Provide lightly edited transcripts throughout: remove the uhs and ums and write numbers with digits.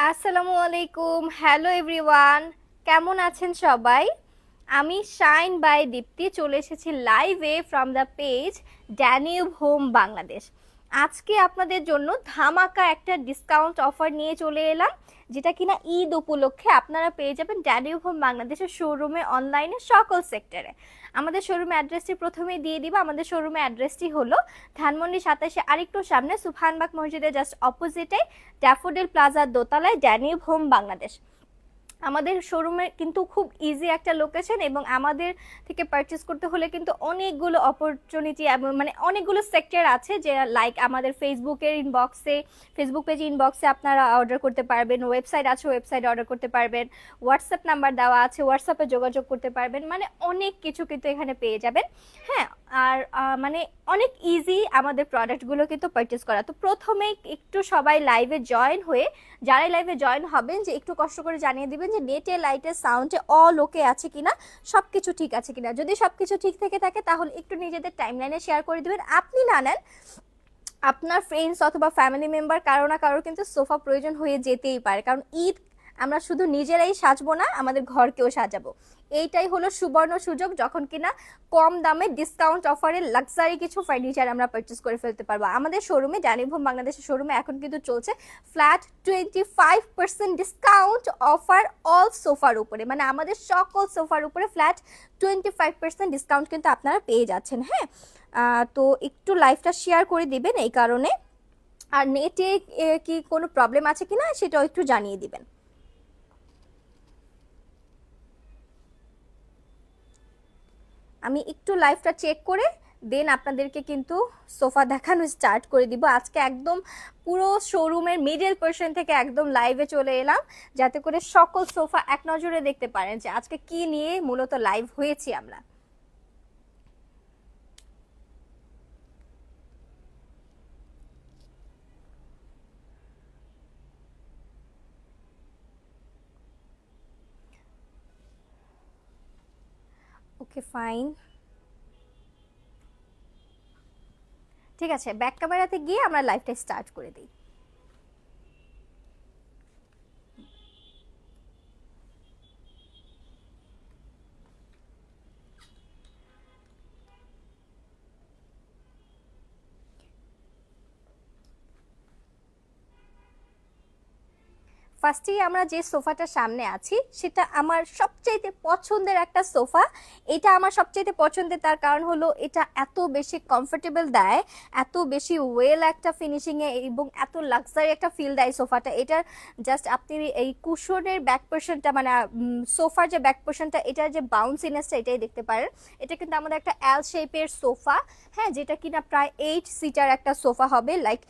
আসসালামু আলাইকুম, hello everyone. কেমন আছেন সবাই? আমি শাইন বাই দীপ্তি চলে এসেছি লাইভে from the page Danube home Bangladesh. আজকে আপনাদের জন্য ধামাকা একটা ডিসকাউন্ট অফার নিয়ে চলে এলাম, যেটা কিনা ঈদ উপলক্ষে আপনারা পেয়ে যাবেন ড্যানিউব হোম বাংলাদেশের শোরুমে, অনলাইনে, সকল সেক্টরে। আমাদের শোরুমে অ্যাড্রেসটি প্রথমেই দিয়ে দিব। আমাদের শোরুমে অ্যাড্রেসটি হলো ধানমন্ডি 27-এ, আরেকটু সামনে সুবহানবাগ মসজিদের জাস্ট অপোজিটে ড্যাফোডিল প্লাজার দোতলায় ড্যানিউব হোম বাংলাদেশ। আমাদের শোরুমে কিন্তু খুব ইজি একটা লোকেশন, এবং আমাদের থেকে পারচেস করতে হলে কিন্তু অনেকগুলো অপরচুনিটি মানে অনেকগুলো সেক্টর আছে, যে লাইক আমাদের ফেসবুকের ইনবক্সে, ফেসবুক পেজ ইনবক্সে আপনারা অর্ডার করতে পারবেন, ওয়েবসাইট আছে ওয়েবসাইটে অর্ডার করতে পারবেন, হোয়াটসঅ্যাপ নাম্বার দেওয়া আছে হোয়াটসঅ্যাপে যোগাযোগ করতে পারবেন, মানে অনেক কিছু কিন্তু এখানে পেয়ে যাবেন। হ্যাঁ, আর মানে অনেক ইজি আমাদের প্রোডাক্টগুলো কিন্তু পারচেস করা। তো প্রথমেই একটু সবাই লাইভে জয়েন হয়ে, যারাই লাইভে জয়েন হবেন, যে একটু কষ্ট করে জানিয়ে দিবেন যে নেটে, লাইটে, সাউন্ডে অল ওকে আছে কিনা, সবকিছু ঠিক আছে কিনা। যদি সবকিছু ঠিক থেকে থাকে তাহলে একটু নিজেদের টাইমলাইনে শেয়ার করে দিবেন। আপনি না নেন, আপনার ফ্রেন্ডস অথবা ফ্যামিলি মেম্বার কারো না কারোর কিন্তু সোফা প্রয়োজন হয়ে যেতেই পারে, কারণ ঈদ আমরা শুধু নিজেরাই সাজবো না, আমাদের ঘরকেও সাজাবো। এইটাই হলো সুবর্ণ সুযোগ, যখন কিনা কম দামে ডিসকাউন্ট অফারে লাক্সারি কিছু ফার্নিচার আমরা পারচেস করে ফেলতে পারবো। আমাদের শোরুমে, ড্যানিউব হোম বাংলাদেশের শোরুমে এখন কিন্তু চলছে ফ্ল্যাট 25% ডিসকাউন্ট অফার অল সোফার উপরে, মানে আমাদের সকল সোফার উপরে ফ্ল্যাট 25% ডিসকাউন্ট কিন্তু আপনারা পেয়ে যাচ্ছেন। হ্যাঁ, তো একটু লাইভটা শেয়ার করে দিবেন এই কারণে। আর নেটে কি কোনো প্রবলেম আছে কিনা সেটাও একটু জানিয়ে দিবেন। আমি একটু লাইভটা চেক করে দেন আপনাদেরকে কিন্তু সোফা দেখানো স্টার্ট করে দিব। আজকে একদম পুরো শোরুমের মিডল পোর্শন থেকে একদম লাইভে চলে এলাম, যাতে করে সকল সোফা এক নজরে দেখতে পারেন যে আজকে কি নিয়ে মূলত লাইভ হয়েছি আমরা। ওকে, ফাইন, ঠিক আছে। ব্যাক ক্যামেরাতে গিয়ে আমরা লাইভটা স্টার্ট করে দিই। ফার্স্টেই আমরা যে সোফাটার সামনে আছি সেটা আমার সবচাইতে পছন্দের একটা সোফা। এটা আমার সবচাইতে পছন্দের, তার কারণ হলো এটা এত বেশি কমফোর্টেবল দেয়, এত বেশি ওয়েল একটা ফিনিশিংয়ে, এবং এত লাক্সারি একটা ফিল দেয় সোফাটা। এটার জাস্ট আপনি এই কুশনের ব্যাক পোর্শনটা, মানে সোফার যে ব্যাক পোর্শনটা, এটার যে বাউন্সিনেসটা, এটাই দেখতে পারেন। এটা কিন্তু আমাদের একটা এল শেপের সোফা, হ্যাঁ, যেটা কিনা প্রায় 8 সিটার একটা সোফা হবে। লাইক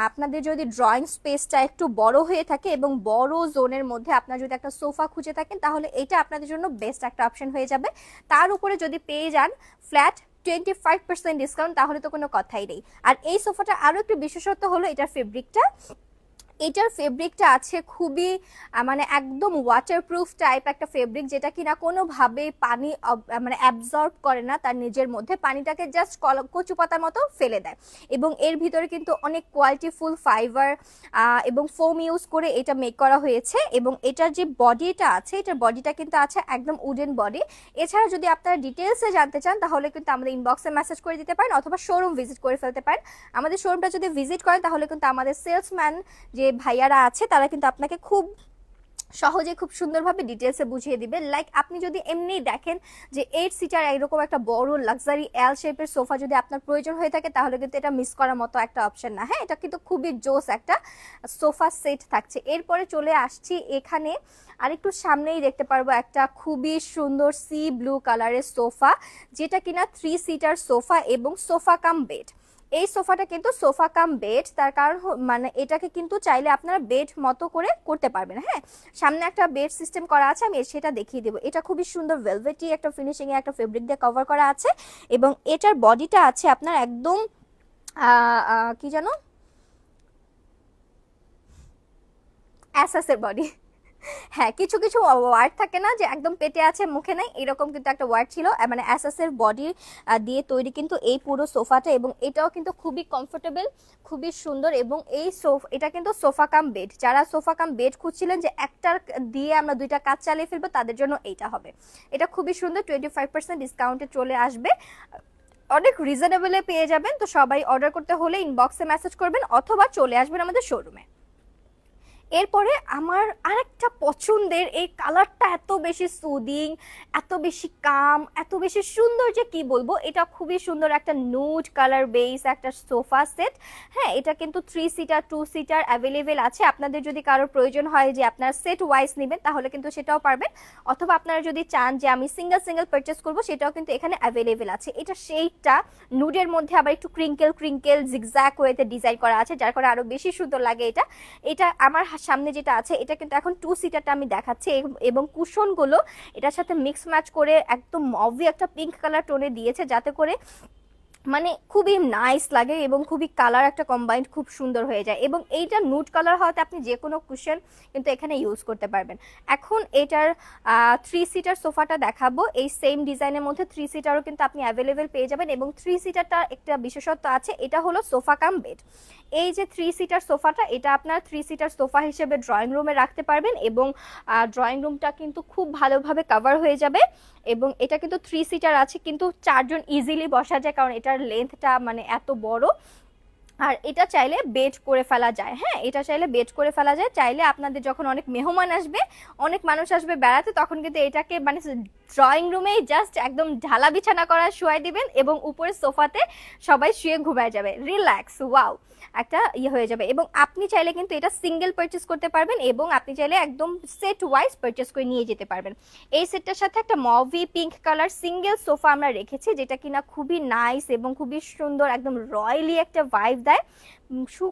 আপনাদের যদি ড্রয়িং স্পেসটা একটু বড় হয়ে থাকে এবং বড় জোনের মধ্যে আপনার যদি একটা সোফা খুঁজে থাকেন, তাহলে এটা আপনাদের জন্য বেস্ট একটা অপশন হয়ে যাবে। তার উপরে যদি পেয়ে যান ফ্ল্যাট 25% ডিসকাউন্ট, তাহলে তো কোনো কথাই নেই। আর এই সোফাটা আরো একটু বিশেষত্ব হলো এটার ফেব্রিকটা আছে খুবই মানে একদম ওয়াটারপ্রুফ টাইপ একটা ফেব্রিক, যেটা কিনা কোনোভাবে পানি মানে অ্যাবজর্ব করে না তার নিজের মধ্যে, পানিটাকে জাস্ট কচু পাতার মতো ফেলে দেয়। এবং এর ভিতরে কিন্তু অনেক কোয়ালিটিফুল ফাইবার এবং ফোম ইউজ করে এটা মেক করা হয়েছে। এবং এটার যে বডিটা আছে, এটার বডিটা কিন্তু আছে একদম উডেন বডি। এছাড়া যদি আপনারা ডিটেলসে জানতে চান, তাহলে কিন্তু আমাদের ইনবক্সে মেসেজ করে দিতে পারেন, অথবা শোরুম ভিজিট করে ফেলতে পারেন। আমাদের শোরুমটা যদি ভিজিট করেন, তাহলে কিন্তু আমাদের সেলসম্যান যে ভাইয়ারা আছে তারা কিন্তু আপনাকে খুব সহজে, খুব সুন্দরভাবে ডিটেলসে বুঝিয়ে দিবে। লাইক আপনি যদি এমনি দেখেন যে 8 সিটার এরকম একটা বড় লাক্সারি এল শেপের সোফা যদি আপনার প্রয়োজন হয়ে থাকে, তাহলে কিন্তু এটা মিস করার মতো একটা অপশন না। হ্যাঁ, এটা কিন্তু খুবই জোস একটা সোফা সেট থাকছে। এরপরে চলে আসছি এখানে, আরেকটু সামনেই দেখতে পারবো একটা খুবই সুন্দর সি ব্লু কালারের সোফা, যেটা কিনা 3 সিটার সোফা এবং সোফা কাম বেড। এই সোফাটা কিন্তু সোফা কাম বেড, তার কারণ মানে এটাকে কিন্তু চাইলে আপনারা বেড মতো করে করতে পারবেন। হ্যাঁ, সামনে একটা বেড সিস্টেম করা আছে, আমি সেটা দেখিয়ে দেবো। এটা খুবই সুন্দর ভেলভেটি একটা ফিনিশিং এ একটা ফেব্রিক দিয়ে কভার করা আছে, এবং এটার বডিটা আছে আপনার একদম কি জানো, অ্যাসাসের বডি। হ্যাঁ, কিছু কিছু ওয়ার্ড থাকে না যে একদম পেটে আছে মুখে নাই, এরকম কিন্তু একটা ওয়ার্ড ছিল। মানে অ্যাসাসের বডি দিয়ে তৈরি কিন্তু এই পুরো সোফাটা, এবং এটাও কিন্তু খুবই কমফোর্টেবল, খুবই সুন্দর। এবং এটা কিন্তু সোফা কাম বেড, যারা সোফা কাম বেড খুঁজছিলেন যে একটার দিয়ে আমরা দুইটা কাজ চালিয়ে ফেলবো, তাদের জন্য এইটা হবে। এটা খুবই সুন্দর, 25% ডিসকাউন্টে চলে আসবে, অনেক রিজনেবলে পেয়ে যাবেন। তো সবাই অর্ডার করতে হলে ইনবক্সে মেসেজ করবেন অথবা চলে আসবেন আমাদের শোরুমে। এরপরে আমার আরেকটা পছন্দের, এই কালারটা এত বেশি সুদিং, এত বেশি কাম, এত বেশি সুন্দর যে কি বলবো, এটা খুবই সুন্দর একটা নুড কালার বেস একটা সোফা সেট। হ্যাঁ, এটা কিন্তু 3 সিটার 2 সিটার অ্যাভেলেবেল আছে। আপনাদের যদি কারোর প্রয়োজন হয় যে আপনার সেট ওয়াইজ নেবেন তাহলে কিন্তু সেটাও পারবেন, অথবা আপনারা যদি চান যে আমি সিঙ্গেল সিঙ্গেল পারচেস করব সেটাও কিন্তু এখানে অ্যাভেলেবেল আছে। এটা সেইটা নুডের মধ্যে আবার একটু ক্রিঙ্কেল ক্রিঙ্কেল জিগজ্যাগ ওয়েতে ডিজাইন করা আছে, যার কারণে আরো বেশি সুন্দর লাগে। এটা আমার সামনে যেটা আছে এটা কিন্তু এখন 2 সিটারটা আমি দেখাচ্ছি, এবং কুশনগুলো এটার সাথে মিক্স ম্যাচ করে একদম মভি একটা পিঙ্ক কালার টোনে দিয়েছে, যাতে করে মানে খুবই নাইস লাগে এবং খুবই কালার একটা কম্বাইন্ড খুব সুন্দর হয়ে যায়। এবং এইটা নুড কালার হওয়াতে আপনি যে কোনো কুশন কিন্তু এখানে ইউজ করতে পারবেন। এখন এটার 3 সিটার সোফাটা দেখাবো, এই সেম ডিজাইনের মধ্যে 3 সিটারও কিন্তু আপনি অ্যাভেলেবেল পেয়ে যাবেন। এবং 3 সিটারটা একটা বিশেষত্ব আছে, এটা হলো সোফা কাম বেড। এই যে 3 সিটার সোফাটা, এটা আপনার 3 সিটার সোফা হিসেবে ড্রয়িং রুমে রাখতে পারবেন, এবং ড্রয়িং রুমটা কিন্তু খুব ভালোভাবে কভার হয়ে যাবে। এবং এটা কিন্তু 3 সিটার আছে, কিন্তু 4 জন ইজিলি বসা যায়, কারণ এটার লেন্থটা মানে এত বড়। আর এটা চাইলে বেড করে ফেলা যায়। হ্যাঁ, এটা চাইলে বেড করে ফেলা যায়। চাইলে আপনাদের যখন অনেক মেহমান আসবে, অনেক মানুষ আসবে বেড়াতে, তখন কিন্তু এটাকে মানে ড্রয়িং রুমেই জাস্ট একদম ঢালা বিছানা করা শুয়াই দিবেন, এবং উপরে সোফাতে সবাই শুয়ে ঘুমায় যাবে, রিল্যাক্স, ওয়াও একটা হয়ে যাবে। এবং আপনি চাইলে কিন্তু এটা সিঙ্গেল পারচেস করতে পারবেন, এবং আপনি চাইলে একদম সেট ওয়াইজ পারচেস করে নিয়ে যেতে পারবেন। এই সেটটার সাথে একটা mauve pink colour single sofa আমরা রেখেছি, যেটা কিনা খুবই নাইস এবং খুবই সুন্দর, একদম রয়্যালি একটা ভাইব দেয়।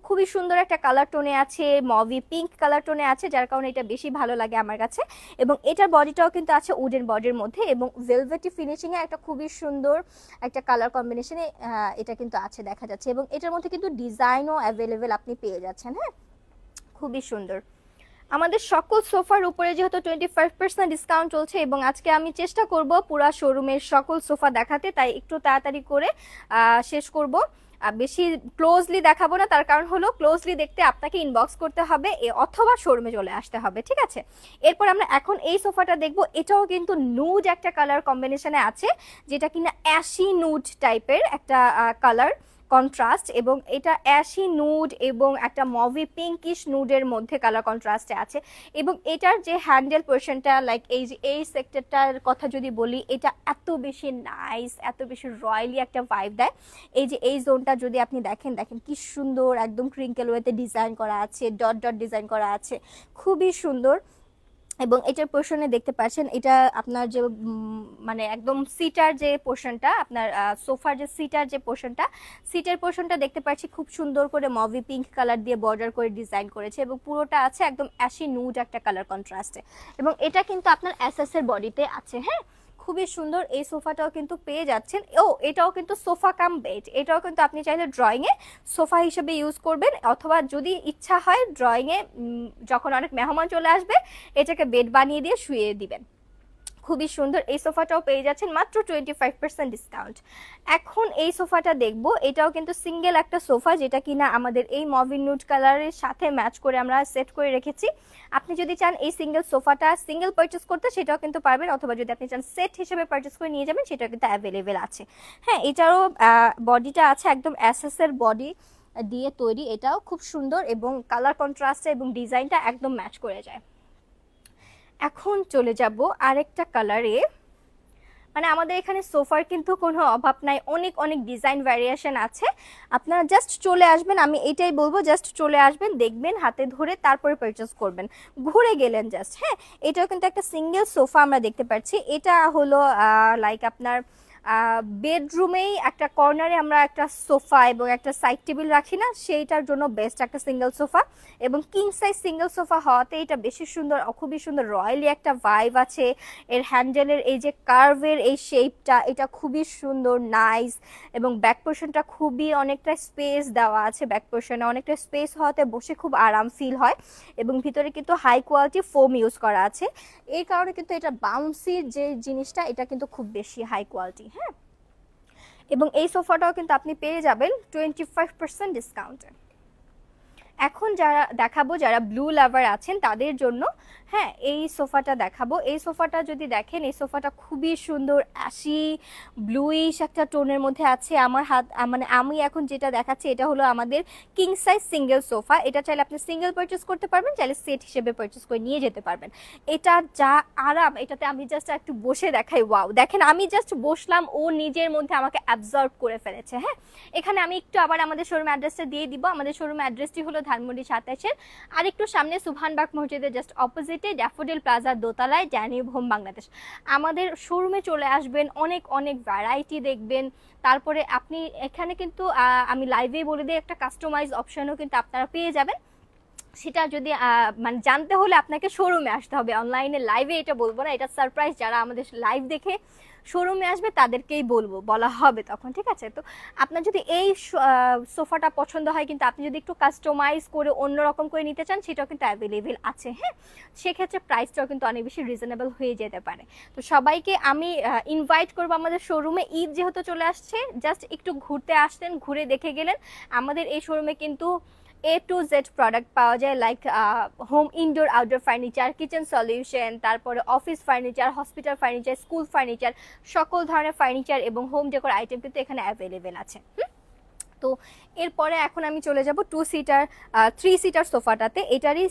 খুবই সুন্দর একটা কালার টোনে আছে, মভি পিঙ্ক কালার টোনে আছে, যার কারণে এটা বেশি ভালো লাগে আমার কাছে। এবং এটার বডিটাও কিন্তু আছে উডেন বডির মধ্যে, এবং ভেলভেটি ফিনিশিং এ একটা খুবই সুন্দর একটা কালার কম্বিনেশনে এটা কিন্তু আছে, দেখা যাচ্ছে। এবং এটার মধ্যে কিন্তু ডিজাইনও অ্যাভেলেবেল আপনি পেয়ে যাচ্ছেন। হ্যাঁ, খুবই সুন্দর। আমাদের সকল সোফার উপরে যেহেতু 25% ডিসকাউন্ট চলছে, এবং আজকে আমি চেষ্টা করব পুরো শোরুমের সকল সোফা দেখাতে, তাই একটু তাড়াতাড়ি করে শেষ করব। বেশি ক্লোজলি দেখাবো না, তার কারণ হলো ক্লোজলি দেখতে আপনাকে ইনবক্স করতে হবে অথবা শোরুমে চলে আসতে হবে, ঠিক আছে। এরপর আমরা এখন এই সোফাটা দেখব। এটাও কিন্তু নুড একটা কালার কম্বিনেশনে আছে, যেটা কিনা অ্যাশি নুড টাইপের একটা কালার কন্ট্রাস্ট, এবং এটা অ্যাশি নুড এবং একটা মভি পিঙ্কিশ নুডের মধ্যে কালার কন্ট্রাস্টে আছে। এবং এটার যে হ্যান্ডেল পোর্শনটা, লাইক এই যে এই সেক্টরটার কথা যদি বলি, এটা এত বেশি নাইস, এত বেশি রয়্যালি একটা ভাইব দেয়। এই যে এই জোনটা যদি আপনি দেখেন কি সুন্দর, একদম ক্রিঙ্কেল ওয়েতে ডিজাইন করা আছে, ডট ডট ডিজাইন করা আছে, খুবই সুন্দর। এবং এটার পোর্শনে দেখতে পাচ্ছেন, এটা আপনার যে মানে একদম সিটার যে পোর্শনটা, আপনার সোফার যে সিটার যে পোর্শনটা, সিটের পোর্শনটা দেখতে পাচ্ছি খুব সুন্দর করে মভি পিঙ্ক কালার দিয়ে বর্ডার করে ডিজাইন করেছে, এবং পুরোটা আছে একদম অ্যাশি নুড একটা কালার কন্ট্রাস্টে। এবং এটা কিন্তু আপনার এসএস এর বডিতে আছে। হ্যাঁ, খুবই সুন্দর। এই সোফাটাও কিন্তু পেয়ে যাচ্ছেন। এটাও কিন্তু সোফা কাম বেড, এটাও কিন্তু আপনি চাইলে ড্রয়িং এ সোফা হিসেবে ইউজ করবেন, অথবা যদি ইচ্ছা হয় ড্রয়িং এ যখন অনেক মেহমান চলে আসবে এটাকে বেড বানিয়ে দিয়ে শুয়ে দিবেন। খুবই সুন্দর। এই সোফাটাও পেয়ে যাচ্ছেন মাত্র 25% ডিসকাউন্ট। এখন এই সোফাটা দেখবো, এটাও কিন্তু সিঙ্গেল একটা সোফা, যেটা কিনা আমাদের এই মভি নুড কালারের সাথে ম্যাচ করে আমরা সেট করে রেখেছি। আপনি যদি চান এই সিঙ্গেল সোফাটা সিঙ্গেল পারচেস করতে, সেটাও কিন্তু পারবেন, অথবা যদি আপনি চান সেট হিসেবে পারচেস করে নিয়ে যাবেন, সেটাও কিন্তু অ্যাভেলেবেল আছে। হ্যাঁ, এটারও বডিটা আছে একদম এসএস এর বডি দিয়ে তৈরি, এটাও খুব সুন্দর, এবং কালার কন্ট্রাস্টে এবং ডিজাইনটা একদম ম্যাচ করে যায়। এখন চলে যাব আরেকটা কালারে। মানে আমাদের এখানে সোফার কিন্তু কোনো অভাব নাই, অনেক অনেক ডিজাইন ভ্যারিয়েশন আছে। আপনারা জাস্ট চলে আসবেন, আমি এটাই বলবো, জাস্ট চলে আসবেন, দেখবেন, হাতে ধরে তারপরে পারচেস করবেন, ঘুরে গেলেন জাস্ট। হ্যাঁ, এটাও কিন্তু একটা সিঙ্গেল সোফা আমরা দেখতে পাচ্ছি। এটা হলো লাইক আপনার বেডরুমেই একটা কর্নারে আমরা একটা সোফা এবং একটা সাইড টেবিল রাখি না, সেইটার জন্য বেস্ট একটা সিঙ্গেল সোফা। এবং কিং সাইজ সিঙ্গেল সোফা হওয়াতে এটা বেশি সুন্দর, খুবই সুন্দর রয়্যালি একটা ভাইব আছে। এর হ্যান্ডেলের এই যে কার্ভের এই শেপটা, এটা খুবই সুন্দর নাইস। এবং ব্যাক পোর্শনটা খুবই অনেকটা স্পেস দেওয়া আছে, ব্যাক পোর্শনে অনেকটা স্পেস হওয়াতে বসে খুব আরাম ফিল হয়। এবং ভিতরে কিন্তু হাই কোয়ালিটি ফোম ইউজ করা আছে, এই কারণে কিন্তু এটা বাউন্সির যে জিনিসটা এটা কিন্তু খুব বেশি হাই কোয়ালিটি। হ্যাঁ, এবং এই সোফাটাও কিন্তু আপনি পেয়ে যাবেন 25% ডিসকাউন্টে। এখন যারা দেখাবো, যারা ব্লু লাভার আছেন তাদের জন্য, হ্যাঁ এই সোফাটা দেখাবো। এই সোফাটা যদি দেখেন, এই সোফাটা খুবই সুন্দর অ্যাশি ব্লুইশ একটা টোনের মধ্যে আছে। আমার হাত মানে আমি এখন যেটা দেখাচ্ছি এটা হলো আমাদের কিং সাইজ সিঙ্গেল সোফা। এটা চাইলে আপনি সিঙ্গেল পারচেস করতে পারবেন, চাইলে সেট হিসেবে পারচেস করে নিয়ে যেতে পারবেন। এটা যা আরাম, এটাতে আমি জাস্ট একটু বসে দেখাই, ওয়াও দেখেন আমি জাস্ট বসলাম, ও নিজের মধ্যে আমাকে অ্যাবজর্ব করে ফেলেছে। হ্যাঁ, এখানে আমি একটু আবার আমাদের শোরুম অ্যাড্রেসটা দিয়ে দিব। আমাদের শোরুম অ্যাড্রেসটি হলো ধানমন্ডি 27-এর আর একটু সামনে সুবহানবাগ মসজিদের জাস্ট অপোজিটে ড্যাফোডিল প্লাজার দোতলায়, জানিব হোম বাংলাদেশ। আমাদের শোরুমে চলে আসবেন, অনেক অনেক ভ্যারাইটি দেখবেন। তারপরে আপনি এখানে কিন্তু আমি লাইভে বলে দিই, একটা কাস্টমাইজ অপশনও কিন্তু আপনারা পেয়ে যাবেন। সেটা যদি মানে জানতে হলে আপনাকে শোরুমে আসতে হবে, অনলাইনে লাইভে এটা বলবো না, এটা সারপ্রাইজ। যারা আমাদের লাইভ দেখে শোরুমে আসবে তাদেরকেই বলা হবে তখন, ঠিক আছে? তো আপনার যদি এই সোফাটা পছন্দ হয়, কিন্তু আপনি যদি একটু কাস্টমাইজ করে অন্যরকম করে নিতে চান, সেটাও কিন্তু অ্যাভেলেবেল আছে। হ্যাঁ, সেক্ষেত্রে প্রাইসটাও কিন্তু অনেক বেশি রিজনেবল হয়ে যেতে পারে। তো সবাইকে আমি ইনভাইট করবো আমাদের শোরুমে। ঈদ যেহেতু চলে আসছে, জাস্ট একটু ঘুরতে আসলেন, ঘুরে দেখে গেলেন। আমাদের এই শোরুমে কিন্তু A to Z প্রোডাক্ট পাওয়া যায়, like home indoor outdoor furniture, kitchen solution, তারপরে office furniture, hospital furniture, school furniture, সকল ধরনের ফার্নিচার এবং হোম ডেকোর আইটেম কিন্তু এখানে অ্যাভেলেবেল আছে। তো এরপরে এখন আমি চলে যাব 3 সিটার সোফাটাতে। এটারই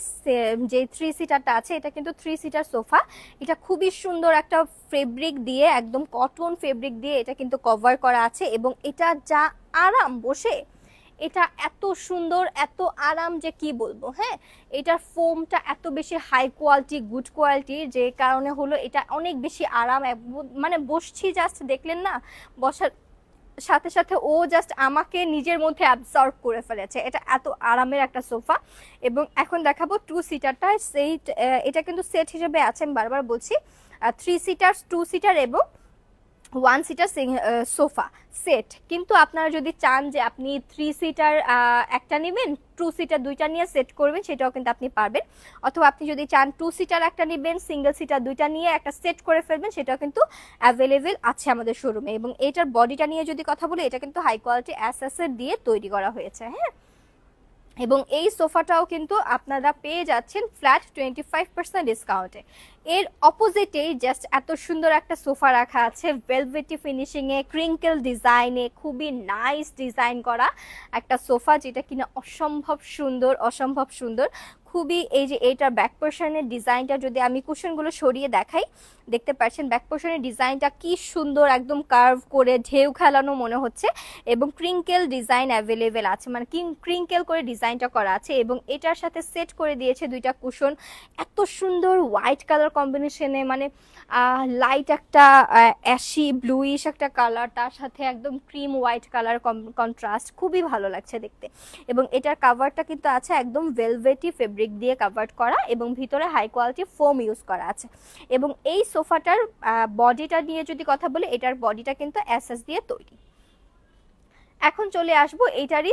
যে 3 সিটারটা আছে, এটা কিন্তু 3 সিটার সোফা। এটা খুবই সুন্দর একটা ফেব্রিক দিয়ে, একদম কটন ফেব্রিক দিয়ে এটা কিন্তু কভার করা আছে। এবং এটা যা আরাম বসে, এটা এত সুন্দর, এত আরাম যে কি বলবো। হ্যাঁ, এটার ফোমটা এত বেশি হাই কোয়ালিটি, গুড কোয়ালিটি, যে কারণে হলো এটা অনেক বেশি আরাম। মানে বসছি, জাস্ট দেখলেন না, বসার সাথে সাথে ও জাস্ট আমাকে নিজের মধ্যে অ্যাবসর্ব করে ফেলেছে। এটা এত আরামের একটা সোফা। এবং এখন দেখাবো 2 সিটারটা। এটা কিন্তু সেট হিসেবে আছে, আমি বারবার বলছি 3 সিটার, 2 সিটার এবং 1 সিটার সোফা সেট। কিন্তু আপনারা যদি চান যে আপনি 3 সিটার একটা নেবেন, 2 সিটার দুইটা নিয়ে সেট করবেন, সেটাও কিন্তু আপনি পারবেন। অথবা আপনি যদি চান 2 সিটার একটা নেবেন, সিঙ্গেল সিটার দুইটা নিয়ে একটা সেট করে ফেলবেন, সেটাও কিন্তু অ্যাভেলেবেল আছে আমাদের শোরুমে। এবং এটার বডিটা নিয়ে যদি কথা বলি, এটা কিন্তু হাই কোয়ালিটি অ্যাসেসের দিয়ে তৈরি করা হয়েছে। হ্যাঁ, এবং এই সোফাটাও কিন্তু আপনারা পেয়ে যাচ্ছেন ফ্ল্যাট 25% ডিসকাউন্টে। এর অপোজিটেই জাস্ট এত সুন্দর একটা সোফা রাখা আছে, ভেলভেটি ফিনিশিংয়ে, ক্রিঙ্কেল ডিজাইনে, খুবই নাইস ডিজাইন করা একটা সোফা, যেটা কিনা অসম্ভব সুন্দর, অসম্ভব সুন্দর খুবই। এই যে এইটার ব্যাক পোর্শনের ডিজাইনটা যদি আমি কুশনগুলো সরিয়ে দেখাই, দেখতে পাচ্ছেন ব্যাক পোর্শনের ডিজাইনটা কি সুন্দর, একদম কার্ভ করে ঢেউ খেলানো মনে হচ্ছে। এবং ক্রিঙ্কেল ডিজাইন অ্যাভেলেবেল আছে, মানে ক্রিঙ্কেল করে ডিজাইনটা করা আছে। এবং এটার সাথে সেট করে দিয়েছে দুইটা কুশন, এত সুন্দর হোয়াইট কালার কম্বিনেশনে, মানে লাইট একটা অ্যাশি ব্লুইশ একটা কালার, তার সাথে একদম ক্রিম হোয়াইট কালার কন্ট্রাস্ট, খুবই ভালো লাগছে দেখতে। এবং এটার কাভারটা কিন্তু আছে একদম ভেলভেটি ফেব্রিক দিয়ে কাভার করা, এবং ভিতরে হাই কোয়ালিটি ফোম ইউজ করা আছে। এবং এই সোফাটার বডিটা নিয়ে যদি কথা বলি, এটার বডিটা কিন্তু এসএস দিয়ে তৈরি। এখন চলে আসবো এটারই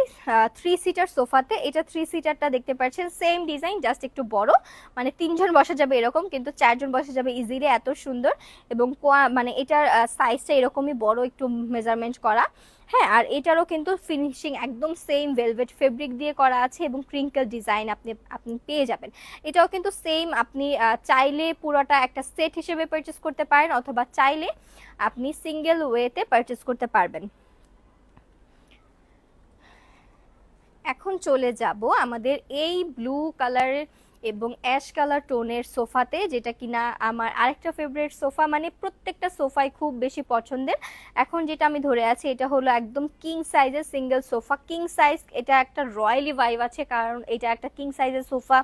3 সিটার সোফাতে। এটা 3 সিটারটা দেখতে পাচ্ছেন সেম ডিজাইন, জাস্ট একটু বড়, মানে 3 জন বসা যাবে এরকম, কিন্তু 4 জন বসা যাবে ইজিলি, এত সুন্দর। এবং মানে এটার সাইজটা এরকমই বড়, একটু মেজারমেন্ট করা। হ্যাঁ, আর এটারও কিন্তু ফিনিশিং একদম সেম ভেলভেট ফেব্রিক দিয়ে করা আছে, এবং ক্রিঙ্কেল ডিজাইন আপনি পেয়ে যাবেন। এটাও কিন্তু সেম, আপনি চাইলে পুরোটা একটা সেট হিসেবে পারচেস করতে পারেন, অথবা চাইলে আপনি সিঙ্গেল ওয়েতে পারচেস করতে পারবেন। এখন চলে যাব আমাদের এই ব্লু কালারের এবং অ্যাশ কালার টোনের সোফাতে, যেটা কিনা আমার আরেকটা ফেভারিট সোফা, মানে প্রত্যেকটা সোফাই খুব বেশি পছন্দের। এখন যেটা আমি ধরে আছি, এটা হলো একদম কিং সাইজের সিঙ্গেল সোফা। কিং সাইজ, এটা একটা রয়্যালি ভাইব আছে, কারণ এটা একটা কিং সাইজের সোফা।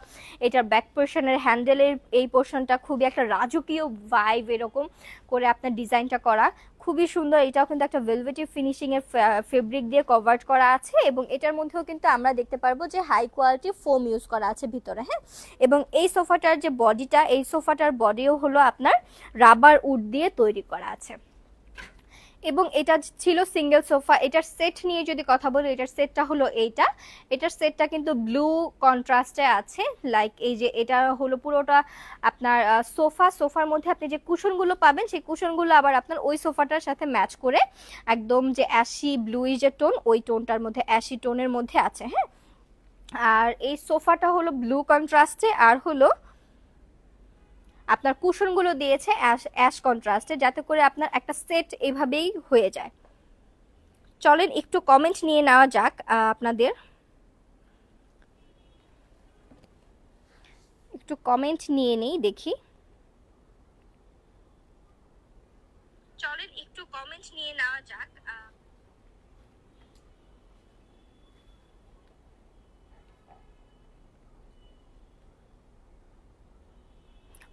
এটার ব্যাক পোর্শনের হ্যান্ডেলের এই পোর্শনটা খুবই একটা রাজকীয় ভাইব এরকম করে আপনার ডিজাইনটা করা, খুবই সুন্দর। এটাও কিন্তু একটা ভেলভেটি ফিনিশিং এর ফেব্রিক দিয়ে কভার করা আছে এবং এটার মধ্যেও কিন্তু আমরা দেখতে পারবো যে হাই কোয়ালিটি ফোম ইউজ করা আছে ভিতরে। হ্যাঁ, এবং এই সোফাটার যে বডিটা, এই সোফাটার বডিও হলো আপনার রাবার উড দিয়ে তৈরি করা আছে। এবং এটা ছিল সিঙ্গেল সোফা। এটার সেট নিয়ে যদি কথা বলি, এটার সেটটা হলো এইটা। এটার সেটটা কিন্তু ব্লু কন্ট্রাস্টে আছে। লাইক এই যে এটা হলো পুরোটা আপনার সোফার মধ্যে আপনি যে কুশনগুলো পাবেন, সেই কুশনগুলো আবার আপনার ওই সোফাটার সাথে ম্যাচ করে একদম যে অ্যাশি ব্লুই যে টোন, ওই টোনটার মধ্যে অ্যাশি টোনের মধ্যে আছে। হ্যাঁ, আর এই সোফাটা হলো ব্লু কন্ট্রাস্টে, আর হলো আপনার কুশনগুলো দিয়েছে অ্যাশ কন্ট্রাস্টে, যাতে করে আপনার একটা সেট এভাবেই হয়ে যায়। চলেন একটু কমেন্ট নিয়ে নেওয়া যাক আপনাদের, একটু কমেন্ট নিয়ে নেই দেখি। চলেন একটু কমেন্ট নিয়ে নেওয়া যাক।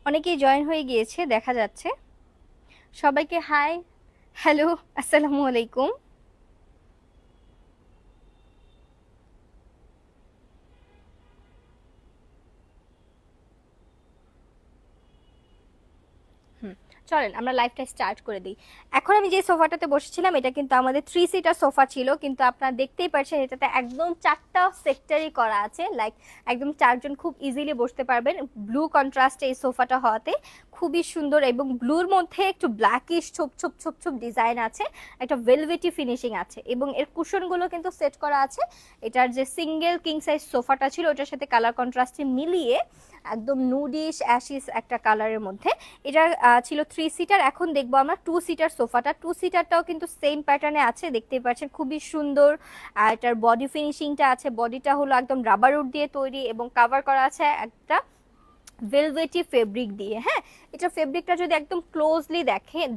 অনেকেই জয়েন হয়ে গিয়েছে দেখা যাচ্ছে। সবাইকে হাই, হ্যালো, আসসালামু আলাইকুম। চলেন আমরা লাইভটা স্টার্ট করে দিই। এখন আমি যে সোফাটাতে বসেছিলাম এটা কিন্তু আমাদের 3 সিটার সোফা ছিল, কিন্তু আপনারা দেখতেই পাচ্ছেন এটাতে একদম 4টা সেক্টরই করা আছে। লাইক একদম 4জন খুব ইজিলি বসতে পারবেন। ব্লু কন্ট্রাস্টে এই সোফাটা হওয়াতে খুবই সুন্দর, এবং ব্লুর মধ্যে একটু ব্ল্যাকিশ ছোপ ছোপ ছোপ ছোপ ডিজাইন আছে, একটা ভেলভেটি ফিনিশিং আছে, এবং এর কুশনগুলো কিন্তু সেট করা আছে। এটার যে সিঙ্গেল কিং সাইজ সোফাটা ছিল ওটার সাথে কালার কন্ট্রাস্টে মিলিয়ে একদম নুডিশ অ্যাশিস একটা কালারের মধ্যে এটা ছিল 3 সিটার। এখন দেখবো আমরা 2 সিটার সোফাটা। 2 সিটারটাও কিন্তু সেম প্যাটার্নে আছে, দেখতেই পাচ্ছেন খুবই সুন্দর। আর এটার বডি ফিনিশিংটা আছে, বডিটা হলো একদম রাবার উড দিয়ে তৈরি এবং কভার করা আছে একটা ভেলভেটি ফেব্রিক দিয়ে। হ্যাঁ, এটা ফেব্রিকটা যদি একদম ক্লোজলি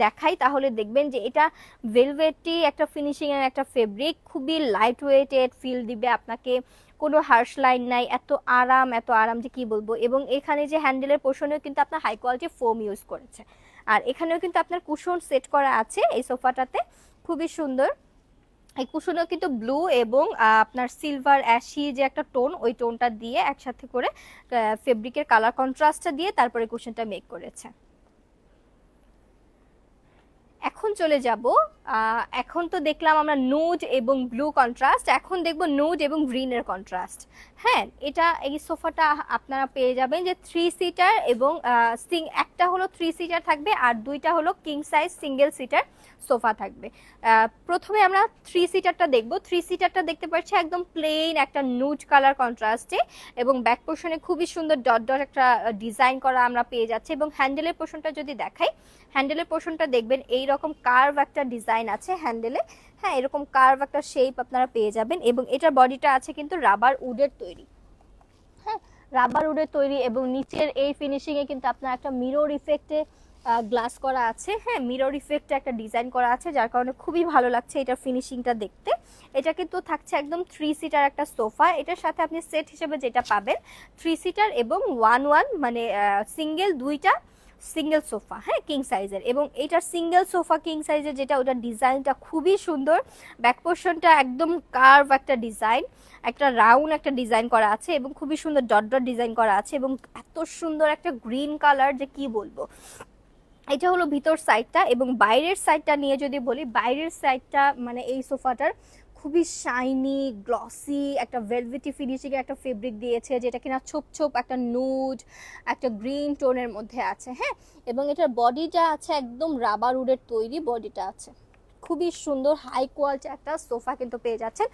দেখাই তাহলে দেখবেন যে এটা ভেলভেটি একটা ফিনিশিং এর একটা ফেব্রিক, খুবই লাইট ওয়েটেড ফিল দিবে আপনাকে, কোনো হার্শ লাইন নাই, এত আরাম যে কি বলবো। এবং এখানে যে হ্যান্ডেলের পোর্শনেও কিন্তু আপনার হাই কোয়ালিটি ফোম ইউজ করেছে, আর এখানেও কিন্তু আপনার কুশন সেট করা আছে এই সোফাটাতে, খুবই সুন্দর। এই কুশনও কিন্তু ব্লু এবং আপনার সিলভার অ্যাশি যে একটা টোন, ওই টোনটা দিয়ে একসাথে করে ফেব্রিকের কালার কন্ট্রাস্টটা দিয়ে তারপরে কুশনটা মেক করেছে। এখন চলে যাব, এখন তো দেখলাম আমরা নুড এবং ব্লু কন্ট্রাস্ট, এখন দেখব নুড এবং গ্রিনের কন্ট্রাস্ট। হ্যাঁ, এটা এই সোফাটা আপনারা পেয়ে যাবেন যে 3 সিটার, এবং একটা হলো 3 সিটার থাকবে আর দুইটা হলো king size single seater sofa থাকবে। প্রথমে আমরা 3 সিটারটা দেখব। 3 সিটারটা দেখতে পাচ্ছি একদম প্লেন একটা নুড কালার কন্ট্রাস্টে, এবং ব্যাক পোর্শনে খুবই সুন্দর ডট ডট একটা ডিজাইন করা আমরা পেয়ে যাচ্ছি। এবং হ্যান্ডেলের পোর্শনটা যদি দেখাই, হ্যান্ডেলের পোর্শনটা দেখবেন এইরকম কার্ভ একটা ডিজাইন আছে হ্যান্ডেলে। হ্যাঁ, এরকম কার্ভ একটা শেপ আপনারা পেয়ে যাবেন, এবং এটার বডিটা আছে কিন্তু রাবার উডের তৈরি। হ্যাঁ, রাবার উডের তৈরি, এবং নিচের এই ফিনিশিং এ কিন্তু আপনার একটা মিরর ইফেক্টে গ্লাস করা আছে। হ্যাঁ, মিরর ইফেক্টে একটা ডিজাইন করা আছে, যার কারণে খুবই ভালো লাগছে এটার ফিনিশিংটা দেখতে। এটা কিন্তু থাকছে একদম 3 সিটার একটা সোফা। এটার সাথে আপনি সেট হিসেবে যেটা পাবেন 3 সিটার এবং 1 মানে সিঙ্গেল দুইটা সিঙ্গেল সোফা। হ্যাঁ, কিং সাইজের, এবং এটার সিঙ্গেল সোফা কিং সাইজের যেটা, ওটার ডিজাইনটা খুবই সুন্দর। ব্যাক পোর্শনটা একদম কার্ভ একটা ডিজাইন, একটা রাউন্ড একটা ডিজাইন করা আছে, এবং খুবই সুন্দর ডট ডট ডিজাইন করা আছে, এবং এত সুন্দর একটা গ্রিন কালার যে কি বলবো। এটা হলো ভিতর সাইডটা, এবং বাইরের সাইডটা নিয়ে যদি বলি, বাইরের সাইডটা মানে এই সোফাটার খুবই শাইনি গ্লসি একটা ভেলভেটি ফিনিশিং এর একটা ফেব্রিক দিয়েছে, যেটা কিনা ছোপ ছোপ একটা নুড একটা গ্রিন টোনের মধ্যে আছে। হ্যাঁ, এবং এটার বডিটা আছে একদম রাবার উডের তৈরি বডিটা আছে, খুবই সুন্দর হাই কোয়ালিটি একটা সোফা কিন্তু পেয়ে যাচ্ছেন।